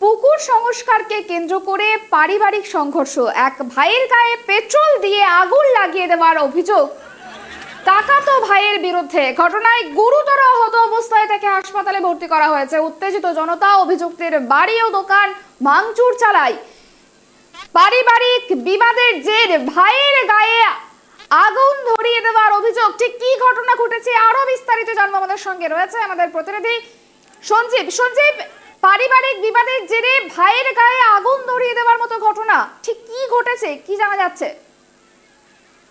পুকুর সংস্কারকে কেন্দ্র করে পারিবারিক সংঘর্ষ, এক ভাইয়ের গায়ে পেট্রোল দিয়ে আগুন লাগিয়ে দেওয়ার অভিযোগ কাকাতো ভাইয়ের বিরুদ্ধে। ঘটনায় গুরুতর আহত অবস্থায় তাকে হাসপাতালে ভর্তি করা হয়েছে। উত্তেজিত জনতা অভিযুক্তের বাড়ি ও দোকান ভাঙচুর চালায়। পারিবারিক বিবাদের জের ভাইয়ের গায়ে আগুন ধরিয়ে দেওয়ার অভিযোগ। ঠিক কি ঘটনা ঘটেছে আরো বিস্তারিত জানবো, আমাদের সঙ্গে রয়েছে আমাদের প্রতিনিধি সঞ্জীব। পারিবারিক বিবাদের জেরে ভাইয়ের গায়ে আগুন ধরিয়ে দেওয়ার মতো ঘটনা ঠিক কি ঘটেছে, কি জানা যাচ্ছে?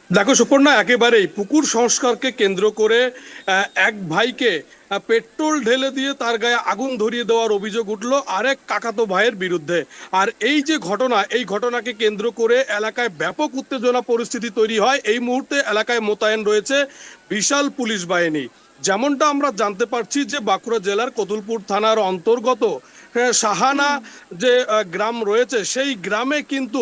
দেখো সুপর্ণা, একেবারেই পুকুর সংস্কারকে কেন্দ্র করে এক ভাইকে পেট্রোল ঢেলে দিয়ে তার গায়ে আগুন ধরিয়ে দেওয়ার অভিযোগ উঠলো আরেক কাকাতো ভাইয়ের বিরুদ্ধে। আর এই যে ঘটনা, এই ঘটনাকে কেন্দ্র করে এলাকায় ব্যাপক উত্তেজনা পরিস্থিতি তৈরি হয়। এই মুহূর্তে এলাকায় মোতায়েন রয়েছে বিশাল পুলিশ বাহিনী। যেমনটা আমরা জানতে পারছি যে বাঁকুড়া জেলার কতুলপুর থানার অন্তর্গত সাহানা যে গ্রাম রয়েছে, সেই গ্রামে কিন্তু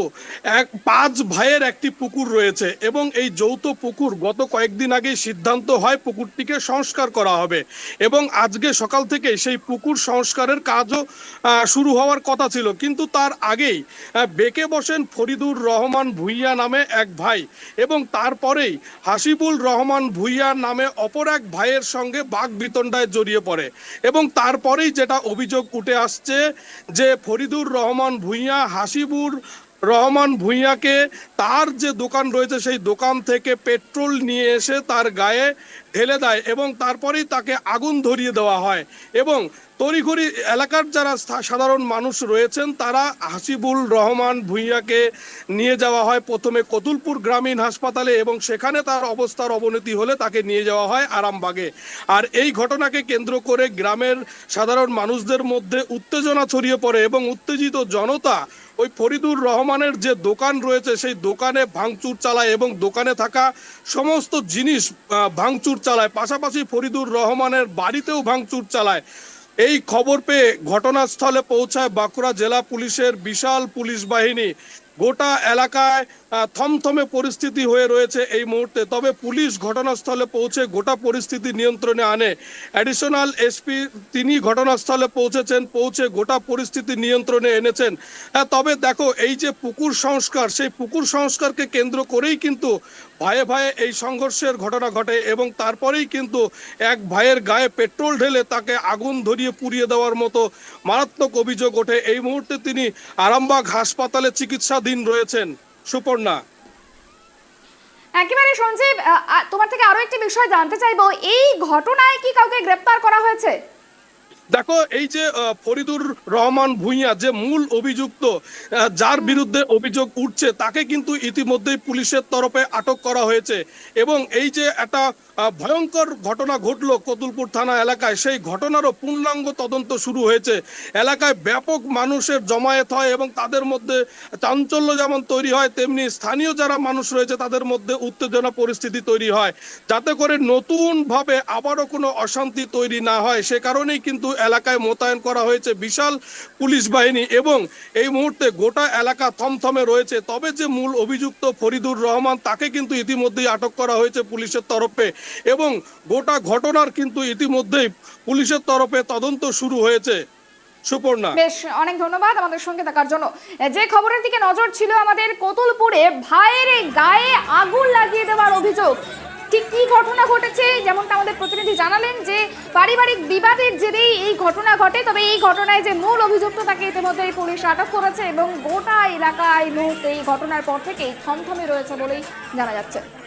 পাঁচ ভাইয়ের একটি পুকুর রয়েছে এবং এই যৌথ পুকুর গত কয়েকদিন আগে সিদ্ধান্ত হয় পুকুরটিকে সংস্কার করা হবে এবং আজকে সকাল থেকে সেই পুকুর সংস্কারের কাজও শুরু হওয়ার কথা ছিল। কিন্তু তার আগেই বেঁকে বসেন ফরিদুর রহমান ভুইয়া নামে এক ভাই এবং তারপরেই হাসিবুল রহমান ভুইয়া নামে অপর এক ভাইয়ের সঙ্গে বাকবিতণ্ডায় জড়িয়ে পড়ে এবং তারপরেই যেটা অভিযোগ উঠে আসছে যে ফরিদুর রহমান ভুইয়া হাসিবুর রহমান ভুইয়াকে তার যে দোকান রয়েছে সেই দোকান থেকে পেট্রোল নিয়ে এসে তার গায়ে ঢেলে দেয় এবং তারপরেই তাকে আগুন ধরিয়ে দেওয়া হয় এবং তড়িঘড়ি এলাকার যারা সাধারণ মানুষ রয়েছেন তারা হাসিবুল রহমান ভুইয়াকে নিয়ে যাওয়া হয় প্রথমে কতুলপুর গ্রামীণ হাসপাতালে এবং সেখানে তার অবস্থার অবনতি হলে তাকে নিয়ে যাওয়া হয় আরামবাগে। আর এই ঘটনাকে কেন্দ্র করে গ্রামের সাধারণ মানুষদের মধ্যে উত্তেজনা ছড়িয়ে পড়ে এবং উত্তেজিত জনতা ওই ফরিদুর রহমানের যে দোকান রয়েছে সেই দোকানে ভাঙচুর চালায় এবং দোকানে থাকা সমস্ত জিনিস ভাঙচুর চালায়, পাশাপাশি ফরিদুর রহমানের বাড়িতেও ভাঙচুর চালায়। এই খবর পেয়ে ঘটনাস্থলে পৌঁছায় বাঁকুড়া জেলা পুলিশের বিশাল পুলিশ বাহিনী। গোটা এলাকায় থমথমে পরিস্থিতি হয়ে রয়েছে এই মুহূর্তে। তবে পুলিশ ঘটনাস্থলে পৌঁছে গোটা পরিস্থিতি নিয়ন্ত্রণে আনে। অ্যাডিশনাল এসপি তিনি ঘটনাস্থলে পৌঁছেছেন, পৌঁছে গোটা পরিস্থিতি নিয়ন্ত্রণে এনেছেন। তবে দেখো, এই যে পুকুর সংস্কার, সেই পুকুর সংস্কারকে কেন্দ্র করেই কিন্তু ভাইয়ে ভাইয়ে এই সংঘর্ষের ঘটনা ঘটে এবং তারপরেই কিন্তু এক ভাইয়ের গায়ে পেট্রোল ঢেলে তাকে আগুন ধরিয়ে পুড়িয়ে দেওয়ার মতো মারাত্মক অভিযোগ ওঠে। এই মুহূর্তে তিনি আরামবাগ হাসপাতালে চিকিৎসাধীন রয়েছেন। সুপর্ণা, একেবারে সঞ্জীব, তোমার থেকে আরো একটি বিষয় জানতে চাইবো, এই ঘটনায় কি কাউকে গ্রেফতার করা হয়েছে? দেখো, এই যে ফরিদুর রহমান ভুইয়া যে মূল অভিযুক্ত, যার বিরুদ্ধে অভিযোগ উঠছে, তাকে কিন্তু ইতিমধ্যেই পুলিশের তরফে আটক করা হয়েছে এবং এই যে একটা ভয়ঙ্কর ঘটনা ঘটলো কতুলপুর থানা এলাকায়, সেই ঘটনারও পূর্ণাঙ্গ তদন্ত শুরু হয়েছে। এলাকায় ব্যাপক মানুষের জমায়েত হয় এবং তাদের মধ্যে চাঞ্চল্য যেমন তৈরি হয়, তেমনি স্থানীয় যারা মানুষ রয়েছে তাদের মধ্যে উত্তেজনা পরিস্থিতি তৈরি হয়, যাতে করে নতুন ভাবে আবারও কোনো অশান্তি তৈরি না হয়। সে কারণেই কিন্তু এলাকায় মোতায়েন করা হয়েছে বিশাল পুলিশ বাহিনী এবং এই মুহূর্তে গোটা এলাকা থমথমে রয়েছে। তবে যে মূল অভিযুক্ত ফরিদুর রহমান, তাকে কিন্তু ইতিমধ্যেই আটক করা হয়েছে পুলিশের তরফে এবং গোটা ঘটনার কিন্তু ইতিমধ্যেই পুলিশের তরফে তদন্ত শুরু হয়েছে। সুপর্ণা, বেশ, অনেক ধন্যবাদ আমাদের সঙ্গে থাকার জন্য। যে খবরের দিকে নজর ছিল আমাদের, কতুলপুরে ভাইয়ের গায়ে আগুন লাগিয়ে দেওয়ার অভিযোগ। ঠিক কি ঘটনা ঘটেছে, যেমনটা আমাদের প্রতিনিধি জানালেন যে পারিবারিক বিবাদের জেরেই এই ঘটনা ঘটে। তবে এই ঘটনায় যে মূল অভিযুক্ত তাকে ইতিমধ্যে পুলিশ আটক করেছে এবং গোটা এলাকায় মুহূর্তে এই ঘটনার পর থেকেই থমথমে রয়েছে বলেই জানা যাচ্ছে।